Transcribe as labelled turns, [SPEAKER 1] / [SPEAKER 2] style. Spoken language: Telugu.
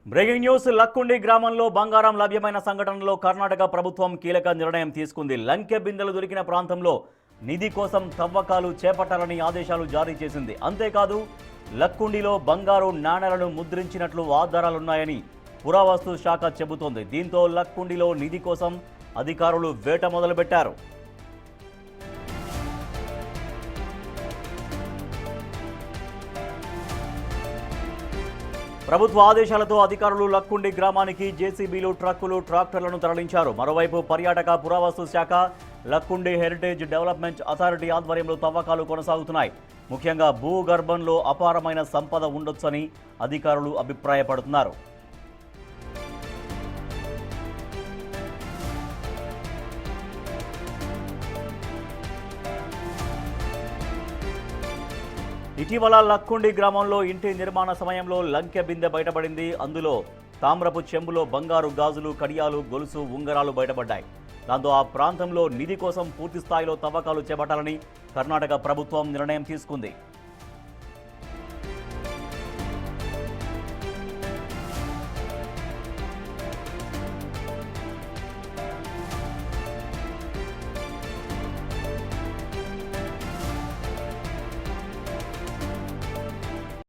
[SPEAKER 1] బ్రేకింగ్ న్యూస్ లక్కుండి గ్రామంలో బంగారం లభ్యమైన సంఘటనలో కర్ణాటక ప్రభుత్వం కీలక నిర్ణయం తీసుకుంది. లంకె బిందెలు దొరికిన ప్రాంతంలో నిధి కోసం తవ్వకాలు చేపట్టాలని ఆదేశాలు జారీ చేసింది. అంతేకాదు లక్కుండిలో బంగారు నాణేలను ముద్రించినట్లు ఆధారాలున్నాయని పురావస్తు శాఖ చెబుతోంది. దీంతో లక్కుండిలో నిధి కోసం అధికారులు వేట మొదలుపెట్టారు. ప్రభుత్వ ఆదేశాలతో అధికారులు లక్కుండి గ్రామానికి జేసీబీలు, ట్రక్కులు, ట్రాక్టర్లను తరలించారు. మరోవైపు పర్యాటక పురావస్తు శాఖ, లక్కుండి హెరిటేజ్ డెవలప్మెంట్ అథారిటీ ఆధ్వర్యంలో తవ్వకాలు కొనసాగుతున్నాయి. ముఖ్యంగా భూగర్భంలో అపారమైన సంపద ఉండొచ్చని అధికారులు అభిప్రాయపడుతున్నారు. ఇటీవల లక్కుండి గ్రామంలో ఇంటి నిర్మాణ సమయంలో లంకె బిందె బయటపడింది. అందులో తామ్రపు చెంబులో బంగారు గాజులు, కడియాలు, గొలుసు, ఉంగరాలు బయటపడ్డాయి. దాంతో ఆ ప్రాంతంలో నిధి కోసం పూర్తి స్థాయిలో తవ్వకాలు చేపట్టాలని కర్ణాటక ప్రభుత్వం నిర్ణయం తీసుకుంది.